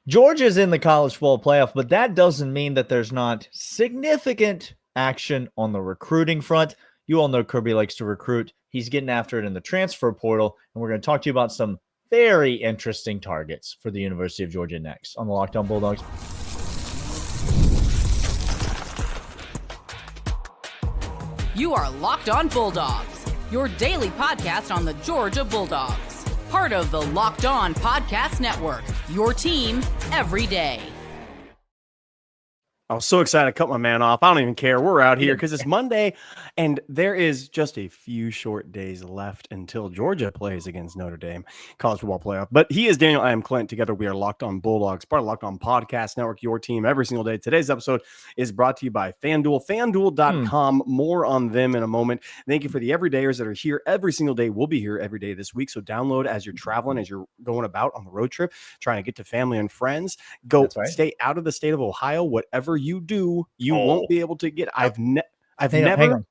Georgia's in the college football playoff, but that doesn't mean that there's not significant action on the recruiting front. You all know Kirby likes to recruit. He's getting after it in the transfer portal, and we're going to talk to you about some very interesting targets for the University of Georgia next on the Locked On Bulldogs. You are Locked On Bulldogs, your daily podcast on the Georgia Bulldogs. Part of the Locked On Podcast Network, your team every day. I was so excited to cut my man off. I don't even care. We're out here because it's Monday, and there is just a few short days left until Georgia plays against Notre Dame college football playoff. But he is Daniel. I am Clint. Together we are Locked On Bulldogs, part of Locked On Podcast Network, your team every single day. Today's episode is brought to you by FanDuel. FanDuel.com. More on them in a moment. Thank you for the everydayers that are here every single day. We'll be here every day this week. So download as you're traveling, as you're going about on the road trip, trying to get to family and friends. Go stay out of the state of Ohio. Whatever you do, you won't be able to get. I've never. Hang on.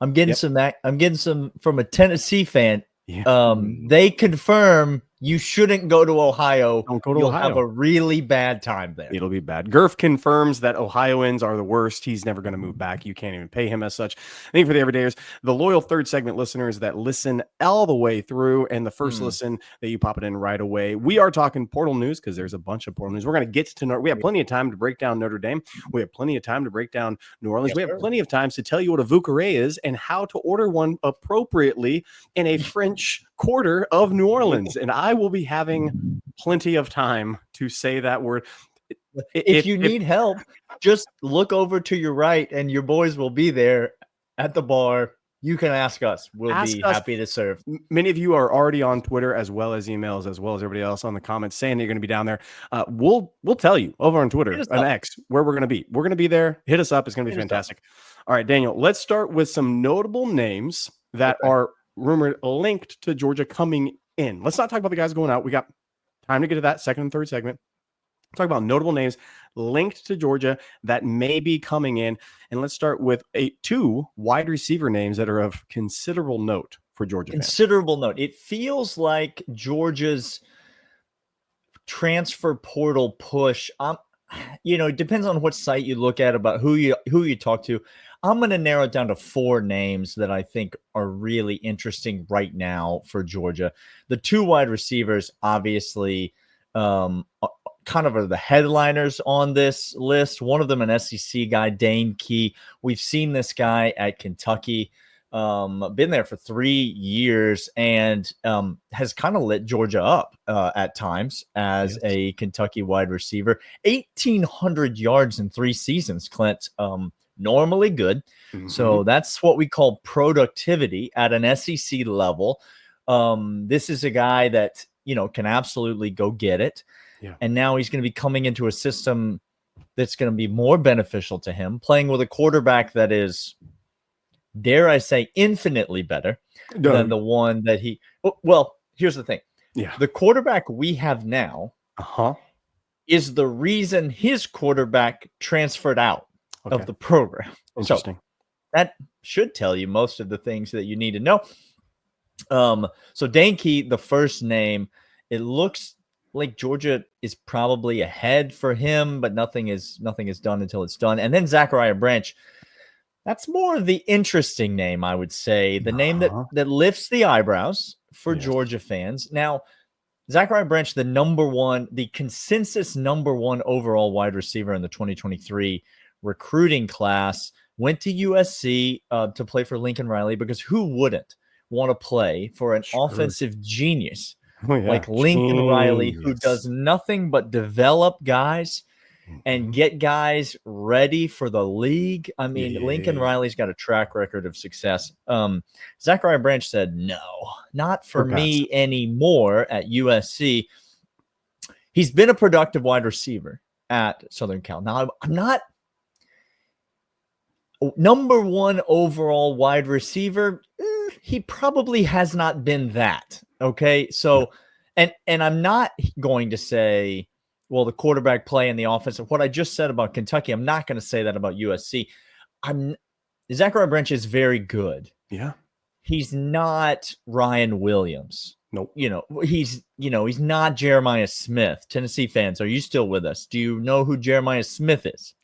I'm getting some from a Tennessee fan. Yeah. They confirm you shouldn't go to Ohio. Don't go to You'll Ohio. have a really bad time there. It'll be bad. Gurf confirms that Ohioans are the worst. He's never going to move back. You can't even pay him as such. Thank you for the everydayers, the loyal third segment listeners that listen all the way through, and the first listen that you pop it in right away. We are talking portal news because there's a bunch of portal news. We're going to get to we have plenty of time to break down Notre Dame. We have plenty of time to break down New Orleans. We have plenty of times to tell you what a Vukare is and how to order one appropriately in a French quarter of New Orleans. And I will be having plenty of time to say that word. If you need help, just look over to your right and your boys will be there at the bar. You can ask us. We'll be happy to serve. Many of you are already on Twitter as well as emails, as well as everybody else on the comments saying that you're going to be down there. We'll tell you over on Twitter and X where we're going to be. We're going to be there. Hit us up. It's going to be fantastic. All right, Daniel, let's start with some notable names that are rumored linked to Georgia coming in. Let's not talk about the guys going out. We got time to get to that second and third segment. Talk about notable names linked to Georgia that may be coming in. And let's start with two wide receiver names that are of considerable note for Georgia fans. Considerable note. It feels like Georgia's transfer portal push. It depends on what site you look at about who you talk to. I'm going to narrow it down to four names that I think are really interesting right now for Georgia. The two wide receivers, obviously, kind of are the headliners on this list. One of them, an SEC guy, Dane Key. We've seen this guy at Kentucky, been there for 3 years, and has kind of lit Georgia up at times as a Kentucky wide receiver. 1,800 yards in 3 seasons, Clint. Normally good. So that's what we call productivity at an SEC level. This is a guy that, can absolutely go get it. Yeah. And now he's going to be coming into a system that's going to be more beneficial to him, playing with a quarterback that is, dare I say, infinitely better than the one that he – well, here's the thing. Yeah. The quarterback we have now is the reason his quarterback transferred out of the program. Interesting. So that should tell you most of the things that you need to know. So Dane Key, the first name, it looks like Georgia is probably ahead for him, but nothing is done until it's done. And then Zachariah Branch, that's more of the interesting name, I would say, the name that lifts the eyebrows for Georgia fans. Now, Zachariah Branch, the consensus number one overall wide receiver in the 2023 recruiting class, went to USC to play for Lincoln Riley, because who wouldn't want to play for an offensive genius like Lincoln Riley, who does nothing but develop guys and get guys ready for the league? I mean, Lincoln Riley's got a track record of success. Zachariah Branch said, no, not for me anymore at USC. He's been a productive wide receiver at Southern Cal. Now, I'm not number one overall wide receiver. He probably has not been that. Okay. So, and I'm not going to say, well, the quarterback play and the offense, what I just said about Kentucky, I'm not going to say that about USC. Zachariah Branch is very good. Yeah. He's not Ryan Williams. Nope. He's not Jeremiah Smith. Tennessee fans, are you still with us? Do you know who Jeremiah Smith is?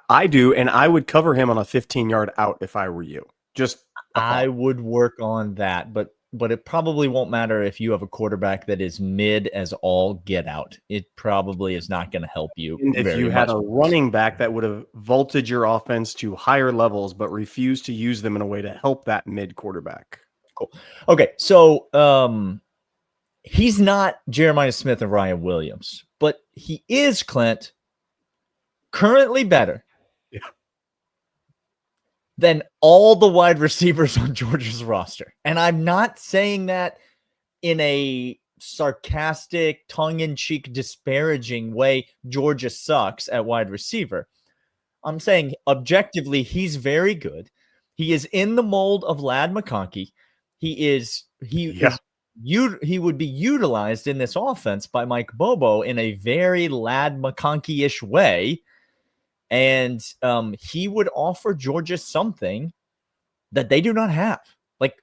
I do, and I would cover him on a 15-yard out if I were you. Just I would work on that, but it probably won't matter if you have a quarterback that is mid as all get out. It probably is not going to help you. And if you had a running back that would have vaulted your offense to higher levels, but refused to use them in a way to help that mid quarterback. Cool. Okay, so he's not Jeremiah Smith and Ryan Williams, but he is, Clint, currently better than all the wide receivers on Georgia's roster. And I'm not saying that in a sarcastic, tongue-in-cheek, disparaging way. Georgia sucks at wide receiver. I'm saying objectively, he's very good. He is in the mold of Ladd McConkey. He would be utilized in this offense by Mike Bobo in a very Ladd McConkey-ish way. And he would offer Georgia something that they do not have. Like,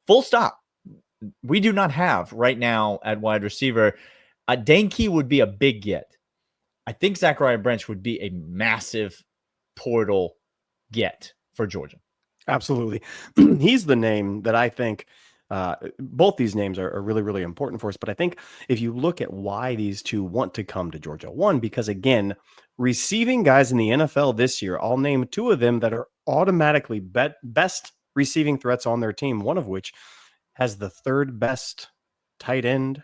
full stop. We do not have right now at wide receiver. Danke would be a big get. I think Zachariah Branch would be a massive portal get for Georgia. Absolutely. He's the name that I think both these names are really, really important for us. But I think if you look at why these two want to come to Georgia, one, because again, receiving guys in the NFL this year, I'll name two of them that are automatically best receiving threats on their team, one of which has the third best tight end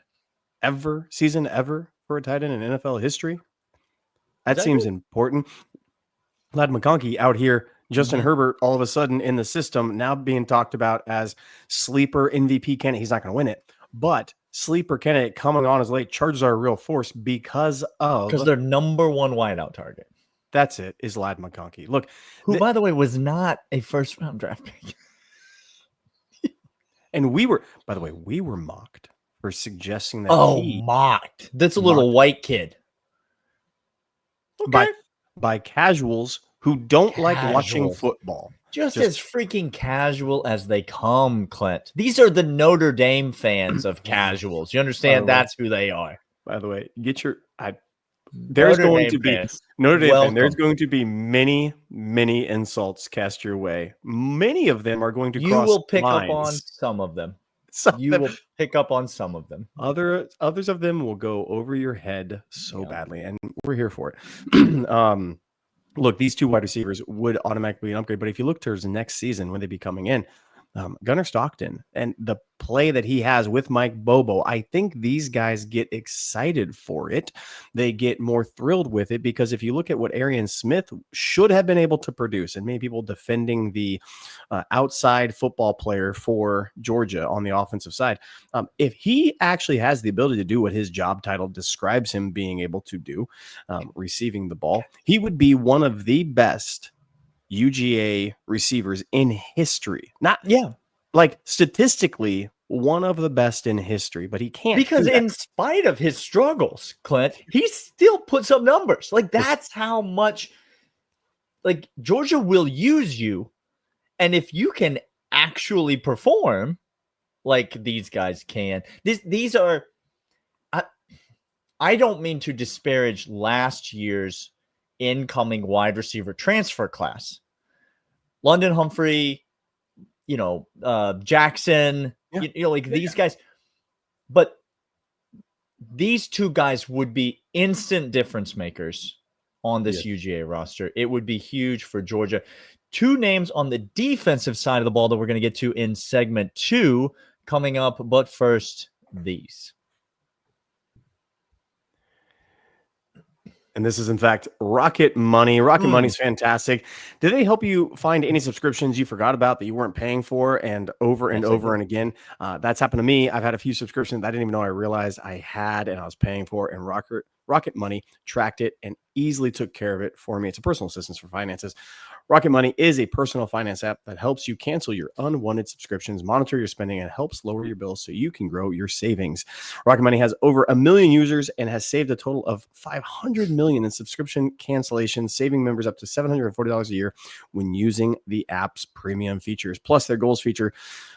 season ever for a tight end in NFL history. That seems important. Ladd McConkey out here, Justin Herbert, all of a sudden in the system, now being talked about as sleeper MVP candidate. He's not going to win it, but sleeper candidate coming on as late. Chargers are a real force because their number one wideout target. That's it, is Ladd McConkey. Look, who, by the way, was not a first-round draft pick. And we were mocked for suggesting that mocked. That's a little white kid. Okay. By casuals who don't like watching football. Just as freaking casual as they come, Clint. These are the Notre Dame fans of casuals. You understand? That's who they are. By the way, there's going to be many, many insults cast your way. Many of them are going to cross lines. You will pick up on some of them. Will pick up on some of them. Others of them will go over your head so badly, and we're here for it. Look, these two wide receivers would automatically be an upgrade, but if you look towards the next season when they be coming in, Gunnar Stockton and the play that he has with Mike Bobo, I think these guys get excited for it. They get more thrilled with it because if you look at what Arian Smith should have been able to produce, and many people defending the outside football player for Georgia on the offensive side, if he actually has the ability to do what his job title describes him being able to do, receiving the ball, he would be one of the best UGA receivers in history. Like statistically one of the best in history, but he can't, because in spite of his struggles, Clint, he still puts up numbers. Like, that's how much, like, Georgia will use you. And if you can actually perform like these guys can, these are, I don't mean to disparage last year's incoming wide receiver transfer class. London Humphrey, Jackson, these guys. But these two guys would be instant difference makers on this UGA roster. It would be huge for Georgia. Two names on the defensive side of the ball that we're going to get to in segment 2 coming up. But first, these. And this is, in fact, Rocket Money. Rocket Money is fantastic. Did they help you find any subscriptions you forgot about that you weren't paying for and over and again? That's happened to me. I've had a few subscriptions I didn't even know I realized I had and I was paying for, and Rocket Money tracked it and easily took care of it for me. It's a personal assistance for finances. Rocket Money is a personal finance app that helps you cancel your unwanted subscriptions, monitor your spending, and helps lower your bills so you can grow your savings. Rocket Money has over 1 million users and has saved a total of $500 million in subscription cancellations, saving members up to $740 a year when using the app's premium features. Plus, their goals feature,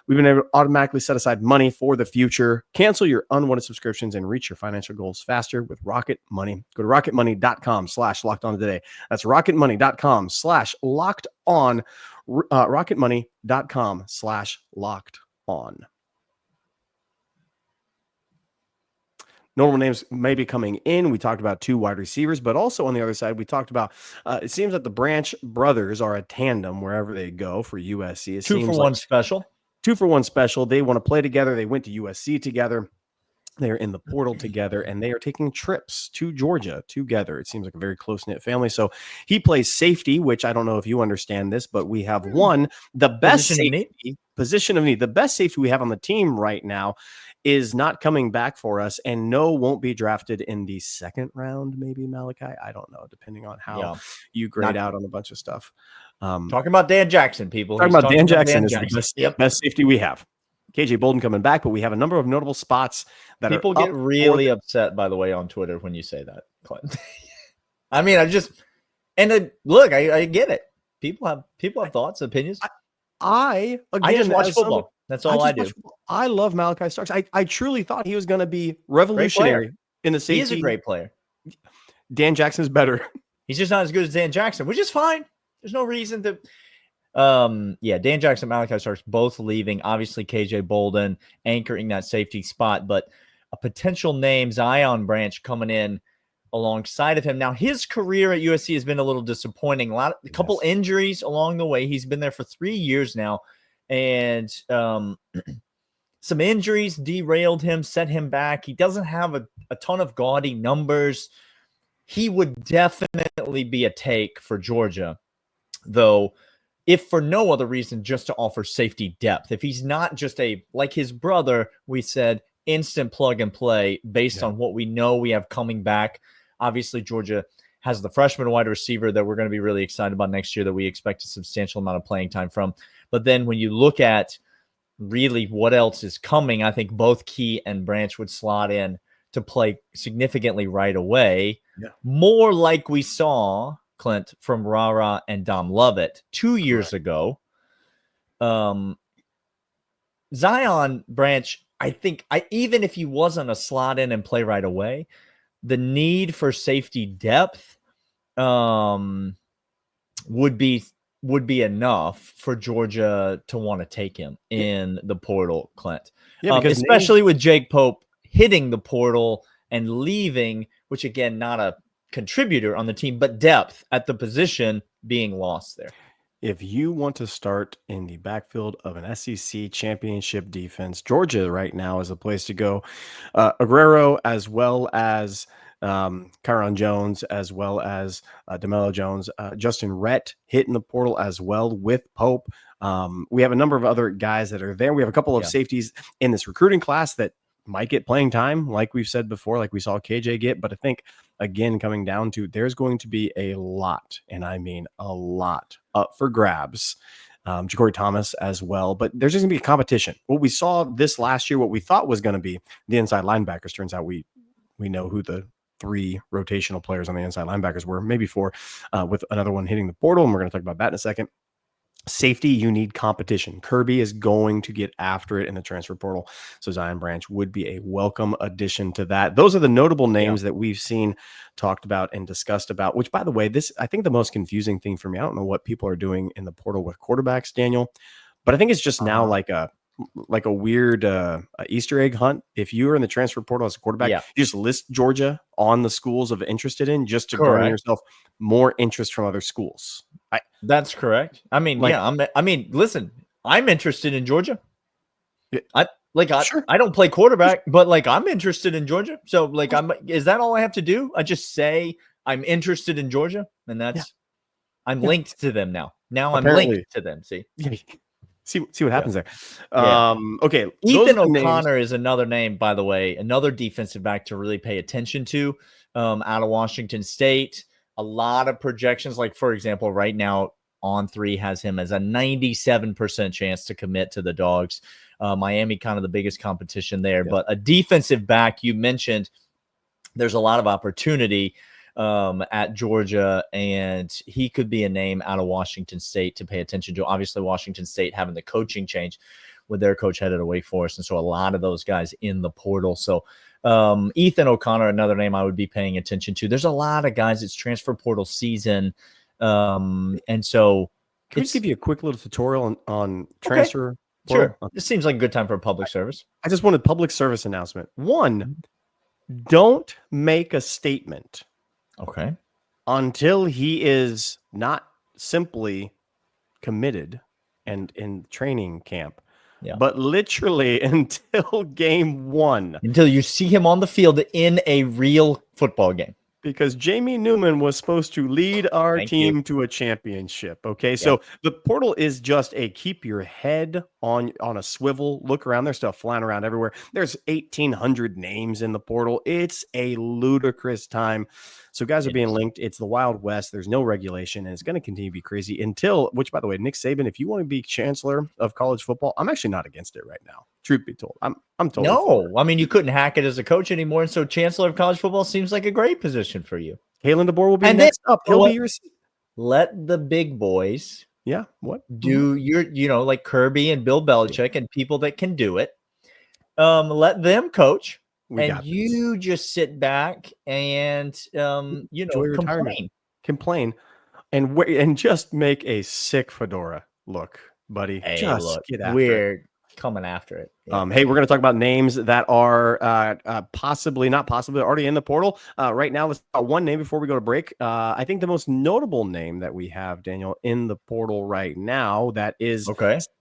we've been able to automatically set aside money for the future. Cancel your unwanted subscriptions and reach your financial goals faster with Rocket Money. Go to rocketmoney.com/locked on today. That's rocketmoney.com/locked on. rocketmoney.com/locked on. Notable names may be coming in. We talked about 2 wide receivers, but also on the other side, we talked about it seems that the Branch brothers are a tandem wherever they go for USC. It 2 for 1 special. 2 for 1 special. They want to play together. They went to USC together. They're in the portal together, and they are taking trips to Georgia together. It seems like a very close-knit family. So he plays safety, which I don't know if you understand this, but we have the best position of need. The best safety we have on the team right now is not coming back for us, and won't be drafted in the 2nd round, maybe, Malachi. I don't know, depending on how you grade out on a bunch of stuff. Talking about Dan Jackson, people. Talking about Dan Jackson is the best safety we have. KJ Bolden coming back, but we have a number of notable spots that people get really upset, by the way, on Twitter when you say that, Clint. I mean, look, I get it. People have thoughts, opinions. I just watch football. That's all I do. I love Malachi Starks. I truly thought he was going to be revolutionary in the safety. He is a great player. Dan Jackson is better. He's just not as good as Dan Jackson, which is fine. There's no reason to. Dan Jackson, Malachi Starks both leaving. Obviously, KJ Bolden anchoring that safety spot, but a potential name, Zion Branch, coming in alongside of him. Now, his career at USC has been a little disappointing. A couple injuries along the way. He's been there for 3 years now, and some injuries derailed him, set him back. He doesn't have a ton of gaudy numbers. He would definitely be a take for Georgia, though, if for no other reason, just to offer safety depth. If he's not just like his brother, we said, instant plug and play based on what we know we have coming back. Obviously, Georgia has the freshman wide receiver that we're going to be really excited about next year that we expect a substantial amount of playing time from. But then when you look at really what else is coming, I think both Key and Branch would slot in to play significantly right away. Yeah. More like we saw, Clint, from Rara and Dom Lovett 2 years ago. Zion Branch, I think, even if he wasn't a slot in and play right away, the need for safety depth would be enough for Georgia to want to take him in the portal, Clint. Yeah, especially with Jake Pope hitting the portal and leaving, which again, not a contributor on the team, but depth at the position being lost there. If you want to start in the backfield of an SEC championship defense, Georgia right now is a place to go. Aguero, as well as Kyron Jones, as well as DeMello Jones, Justin Rhett hitting the portal as well with Pope. We have a number of other guys that are there. We have a couple of safeties in this recruiting class that might get playing time, like we've said before, like we saw KJ get. But I think, again, coming down to there's going to be a lot, and I mean a lot, up for grabs. Ja'Cory Thomas as well. But there's just going to be a competition. What we saw this last year, what we thought was going to be the inside linebackers, turns out we know who the 3 rotational players on the inside linebackers were, maybe 4, with another one hitting the portal, and we're going to talk about that in a second. Safety, you need competition. Kirby is going to get after it in the transfer portal. So Zion Branch would be a welcome addition to that. Those are the notable names that we've seen talked about and discussed about, which, by the way, I think the most confusing thing for me, I don't know what people are doing in the portal with quarterbacks, Daniel, but I think it's just now like a weird Easter egg hunt. If you are in the transfer portal as a quarterback, you just list Georgia on the schools of interested in, just to garner yourself more interest from other schools. That's correct. I mean, listen, I'm interested in Georgia. I don't play quarterback, but I'm interested in Georgia. So is that all I have to do? I just say I'm interested in Georgia, and I'm linked to them now. Now apparently. I'm linked to them. See what happens there. Okay. Ethan O'Connor is another name, by the way, another defensive back to really pay attention to, out of Washington State. a lot of projections. Like, for example, right now, On3 has him as a 97% chance to commit to the Dogs. Miami, kind of the biggest competition there. Yep. But a defensive back, you mentioned, there's a lot of opportunity at Georgia, and he could be a name out of Washington State to pay attention to. Obviously, Washington State having the coaching change with their coach headed away for us, and so a lot of those guys in the portal. So Ethan O'Connor, another name I would be paying attention to. There's a lot of guys. It's transfer portal season, and so can we just give you a quick little tutorial on transfer? Okay. Sure. Okay. This seems like a good time for a public service. I just wanted public service announcement. One, don't make a statement. Okay. Until he is not simply committed and in training camp, but literally until game 1. Until you see him on the field in a real football game. Because Jamie Newman was supposed to lead our team to a championship. Okay, so the portal is just a keep your head on a swivel. Look around. There's stuff flying around everywhere. There's 1,800 names in the portal. It's a ludicrous time. So guys are being linked. It's the Wild West. There's no regulation, and it's going to continue to be crazy until, which, by the way, Nick Saban, if you want to be chancellor of college football, I'm actually not against it right now. Truth be told, I'm totally no. I mean, you couldn't hack it as a coach anymore, and so chancellor of college football seems like a great position for you. Kalen DeBoer will be next up. He'll be your. Let the big boys, do your, like Kirby and Bill Belichick and people that can do it. Let them coach. And you just sit back and complain, and just make a sick fedora look, buddy. Hey, just get after we're coming after it. Yeah. Hey, we're going to talk about names that are not possibly already in the portal. Right now, let's talk one name before we go to break. I think the most notable name that we have, Daniel, in the portal right now that is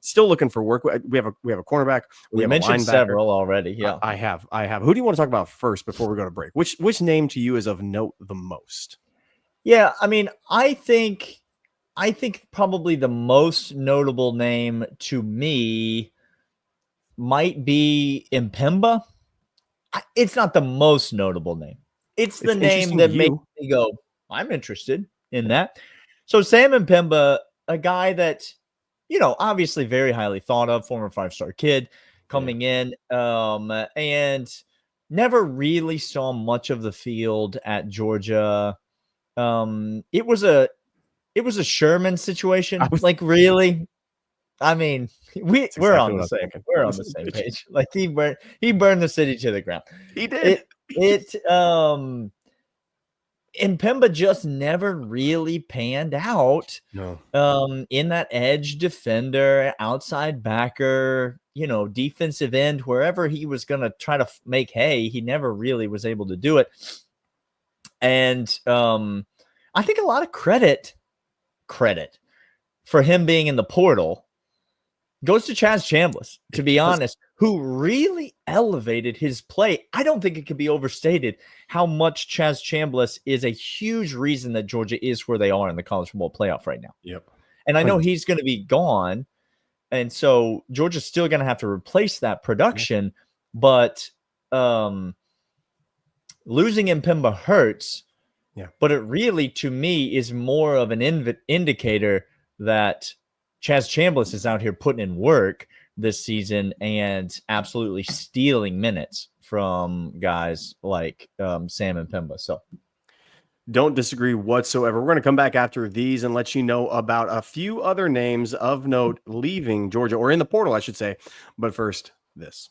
still looking for work. We have a cornerback. We mentioned several already. Yeah, I have. Who do you want to talk about first before we go to break? Which name to you is of note the most? Yeah, I mean, I think probably the most notable name to me might be Impemba. It's not the most notable name. It's the name that makes me go, I'm interested in that. So Sam Impemba, a guy that, obviously very highly thought of, former 5-star kid coming in, and never really saw much of the field at Georgia. It was a Sherman situation. Really? I mean, we're on the same page. Like he burned the city to the ground. He did. Impemba just never really panned out. No. In that edge defender, outside backer, defensive end, wherever he was going to try to make hay, he never really was able to do it. And I think a lot of credit for him being in the portal goes to Chaz Chambliss, to be honest, who really elevated his play. I don't think it could be overstated how much Chaz Chambliss is a huge reason that Georgia is where they are in the college football playoff right now. Yep. And I know he's going to be gone, and so Georgia's still going to have to replace that production, but losing Impemba hurts. Yeah. But it really, to me, is more of an indicator that Chaz Chambliss is out here putting in work this season and absolutely stealing minutes from guys like Sam Impemba. So don't disagree whatsoever. We're going to come back after these and let you know about a few other names of note leaving Georgia, or in the portal, I should say. But first, this.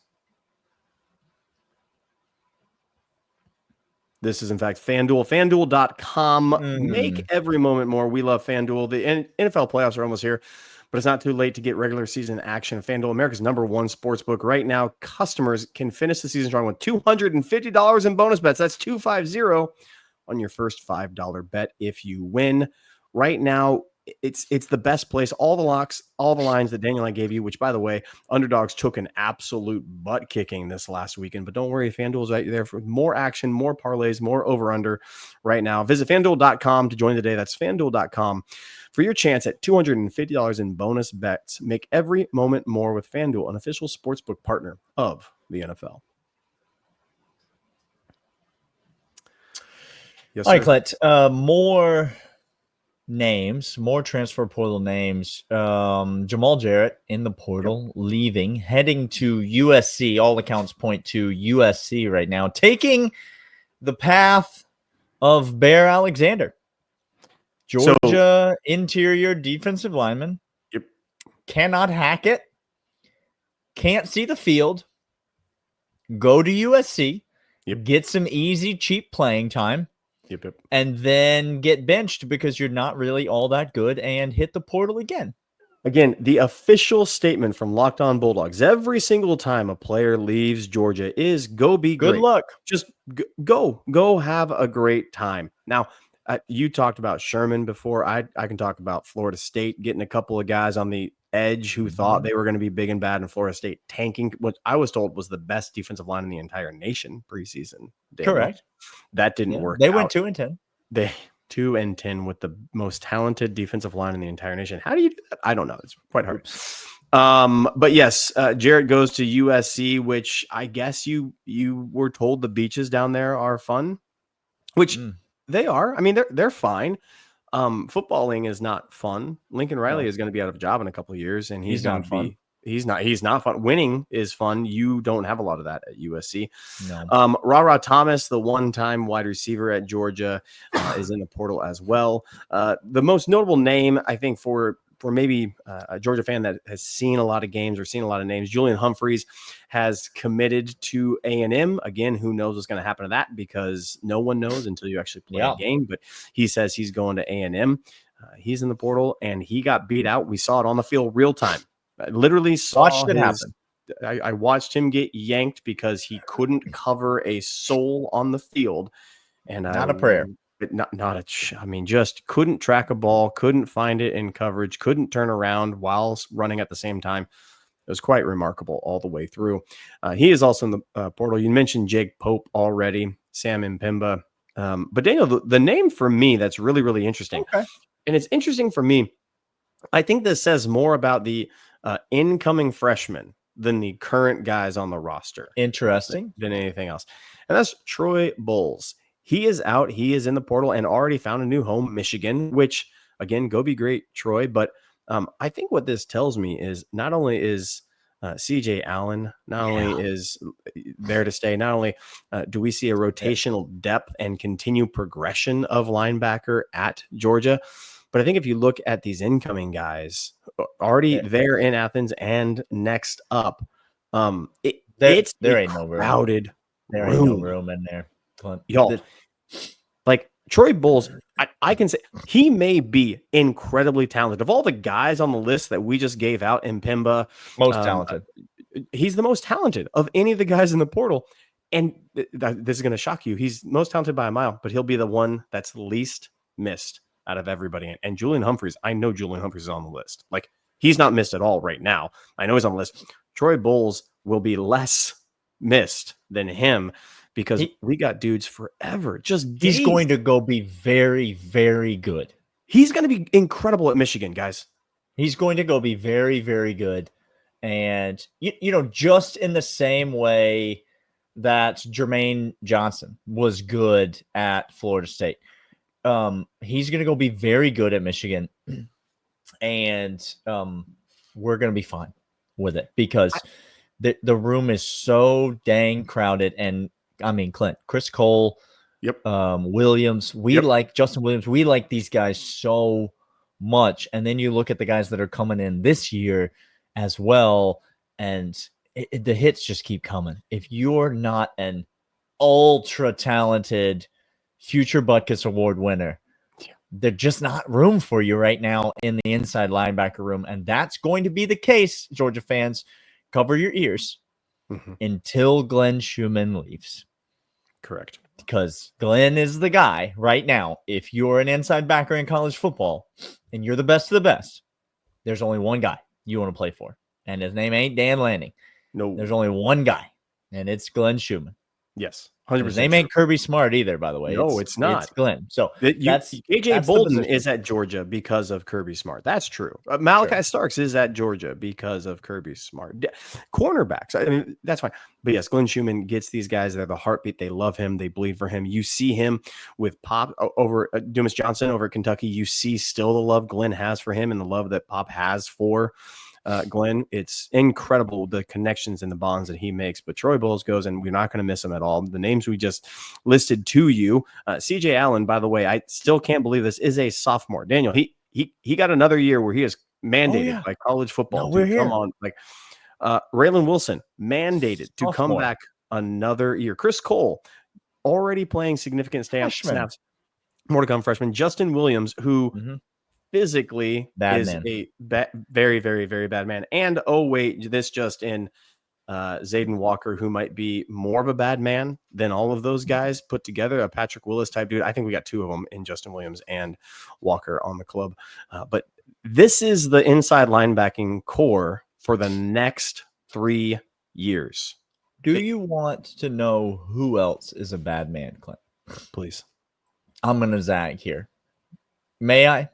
This is, in fact, FanDuel. FanDuel.com. Make every moment more. We love FanDuel. The NFL playoffs are almost here, but it's not too late to get regular season action. FanDuel, America's #1 sportsbook. Right now, customers can finish the season strong with $250 in bonus bets. That's $250 on your first $5 bet if you win. Right now, it's the best place. All the locks, all the lines that Daniel and I gave you, which, by the way, Underdogs took an absolute butt kicking this last weekend. But don't worry, FanDuel's right there for more action, more parlays, more over-under right now. Visit FanDuel.com to join the day. That's FanDuel.com for your chance at $250 in bonus bets. Make every moment more with FanDuel, an official sportsbook partner of the NFL. Yes, All right, sir. Clint. More transfer portal names. Jamal Jarrett in the portal, leaving, heading to USC. All accounts point to USC right now, taking the path of Bear Alexander. Georgia interior defensive lineman. Yep. Cannot hack it. Can't see the field. Go to USC. Yep. Get some easy, cheap playing time. Yep. And then get benched because you're not really all that good and hit the portal again. Again, the official statement from Locked On Bulldogs every single time a player leaves Georgia is go be great. Good luck. Just go have a great time. Now, you talked about Sherman before. I can talk about Florida State getting a couple of guys on the edge who thought they were going to be big and bad, in Florida State tanking what I was told was the best defensive line in the entire nation preseason. Daniel. Correct. That didn't work. They went 2-10. They 2-10 with the most talented defensive line in the entire nation. How do you do that? I don't know. It's quite hard. But yes, Jarrett goes to USC, which I guess you were told the beaches down there are fun, which they are. I mean, they're fine. Footballing is not fun. Lincoln Riley is going to be out of a job in a couple of years, and he's going to be. He's not fun. Winning is fun. You don't have a lot of that at USC. No. Ra Thomas, the one-time wide receiver at Georgia, is in the portal as well. The most notable name, I think, for maybe a Georgia fan that has seen a lot of games or seen a lot of names, Julian Humphreys has committed to A&M. Again, who knows what's going to happen to that, because no one knows until you actually play a game. But he says he's going to A&M. He's in the portal, and he got beat out. We saw it on the field real time. I literally watched it happen. I watched him get yanked because he couldn't cover a soul on the field, and not a prayer. I mean, just couldn't track a ball, couldn't find it in coverage, couldn't turn around while running at the same time. It was quite remarkable all the way through. He is also in the portal. You mentioned Jake Pope already, Sam Mpemba, but Daniel, the name for me that's really, really interesting, and it's interesting for me. I think this says more about the incoming freshmen than the current guys on the roster. Interesting. Than anything else. And that's Troy Bowles. He is out. He is in the portal and already found a new home, Michigan, which, again, go be great, Troy. But I think what this tells me is not only is CJ Allen not only is there to stay, not only do we see a rotational depth and continue progression of linebacker at Georgia, but I think if you look at these incoming guys already there in Athens and next up, it's there ain't no crowded. There ain't no room in there. Y'all, like Troy Bowles, I can say he may be incredibly talented. Of all the guys on the list that we just gave out, Mpemba, most talented. He's the most talented of any of the guys in the portal. And this is going to shock you. He's most talented by a mile, but he'll be the one that's least missed out of everybody. And Julian Humphreys, I know Julian Humphreys is on the list. Like, he's not missed at all right now. I know he's on the list. Troy Bowles will be less missed than him because we got dudes forever. He's going to go be very, very good. He's going to be incredible at Michigan, guys. He's going to go be very, very good. And, you know, just in the same way that Jermaine Johnson was good at Florida State. He's going to go be very good at Michigan, and we're going to be fine with it because the room is so dang crowded. And I mean, Clint, Chris Cole, Williams, like Justin Williams. We like these guys so much. And then you look at the guys that are coming in this year as well, and the hits just keep coming. If you're not an ultra talented future Butkus Award winner, there's just not room for you right now in the inside linebacker room. And that's going to be the case, Georgia fans. Cover your ears until Glenn Schumann leaves. Correct. Because Glenn is the guy right now. If you're an inside backer in college football and you're the best of the best, there's only one guy you want to play for. And his name ain't Dan Lanning. No. There's only one guy, and it's Glenn Schumann. Yes, His name ain't Kirby Smart either, by the way. No, it's not. It's Glenn. So AJ Bolden is at Georgia because of Kirby Smart. That's true. Malachi Starks is at Georgia because of Kirby Smart. Cornerbacks, I mean, that's fine. But yes, Glenn Schumann gets these guys. They're the heartbeat. They love him. They bleed for him. You see him with Pop over Dumas Johnson over at Kentucky. You see still the love Glenn has for him and the love that Pop has for Glenn. It's incredible the connections and the bonds that he makes. But Troy Bowles goes, and we're not going to miss him at all. The names we just listed to you, CJ Allen, by the way, I still can't believe this is a sophomore. Daniel, he got another year where he is mandated by college football to come on. Like Raylan Wilson mandated to come back another year. Chris Cole already playing significant snaps. More to come, freshman. Justin Williams, who physically is a very, very, very bad man. And this just in Zayden Walker, who might be more of a bad man than all of those guys put together, a Patrick Willis type dude. I think we got two of them in Justin Williams and Walker on the club. But this is the inside linebacking core for the next 3 years. Do you want to know who else is a bad man, Clint? Please. I'm going to zag here. May I?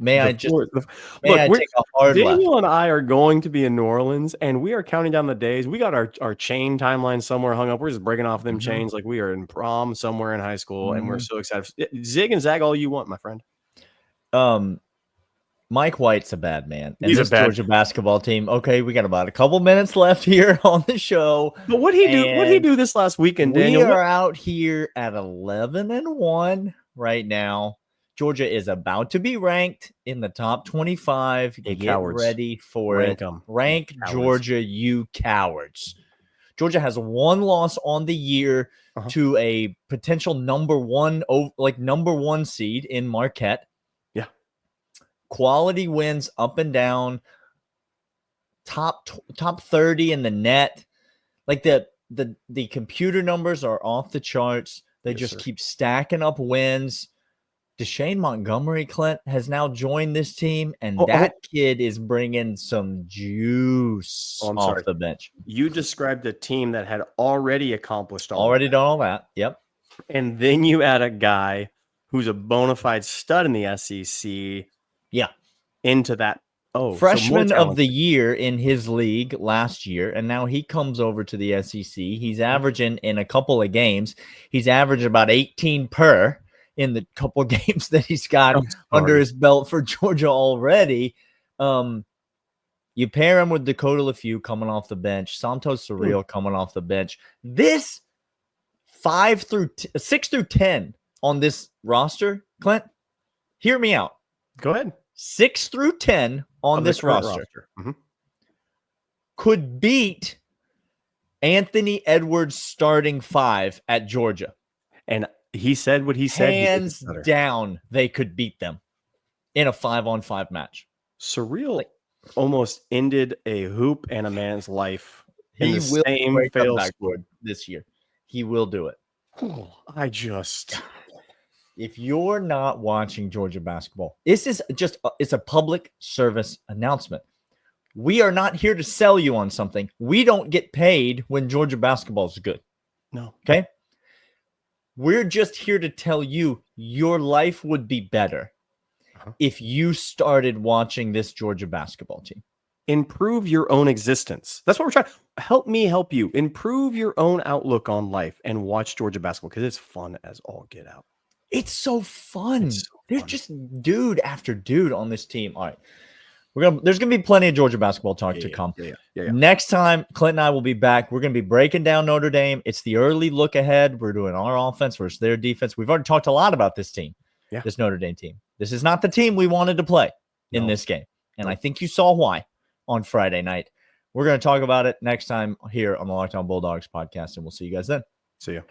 I take a hard Daniel left? And I are going to be in New Orleans, and we are counting down the days. We got our chain timeline somewhere hung up. We're just breaking off them chains like we are in prom somewhere in high school, and we're so excited. Zig and zag all you want, my friend. Mike White's a bad man. And this Georgia basketball team. Okay, we got about a couple minutes left here on the show. But what he do? What he do this last weekend, Daniel? We are out here at 11-1 right now. Georgia is about to be ranked in the top 25. Get ready for it. Rank Georgia, you cowards. Georgia has one loss on the year to a potential number one seed in Marquette. Yeah. Quality wins up and down. Top 30 in the net. Like the computer numbers are off the charts. They just keep stacking up wins. Deshane Montgomery, Clint, has now joined this team, and that kid is bringing some juice off the bench. You described a team that had already accomplished done all that. Yep. And then you add a guy who's a bona fide stud in the SEC. Yeah. Into that. Freshman of the year in his league last year, and now he comes over to the SEC. He's averaging in a couple of games. He's averaging about 18 per in the couple of games that he's got under his belt for Georgia already. You pair him with Dakota LeFew coming off the bench, Santos Surreal coming off the bench. This 6 through 10 on this roster, Clint, hear me out. Go ahead. 6 through 10 on this roster. Could beat Anthony Edwards' starting 5 at Georgia. And he said what he said. Hands down, they could beat them in a 5-on-5 match. Surreal almost ended a hoop and a man's life. He will break up backboard this year. He will do it. If you're not watching Georgia basketball, this is it's a public service announcement. We are not here to sell you on something. We don't get paid when Georgia basketball is good. No. Okay. We're just here to tell you your life would be better if you started watching this Georgia basketball team. Improve your own existence. That's what we're trying. Help me help you. Improve your own outlook on life and watch Georgia basketball because it's fun as all get out. It's so fun. There's just dude after dude on this team. All right. There's going to be plenty of Georgia basketball talk to come. Next time, Clint and I will be back. We're going to be breaking down Notre Dame. It's the early look ahead. We're doing our offense versus their defense. We've already talked a lot about this team, this Notre Dame team. This is not the team we wanted to play in this game. And I think you saw why on Friday night. We're going to talk about it next time here on the Locked On Bulldogs podcast, and we'll see you guys then. See you.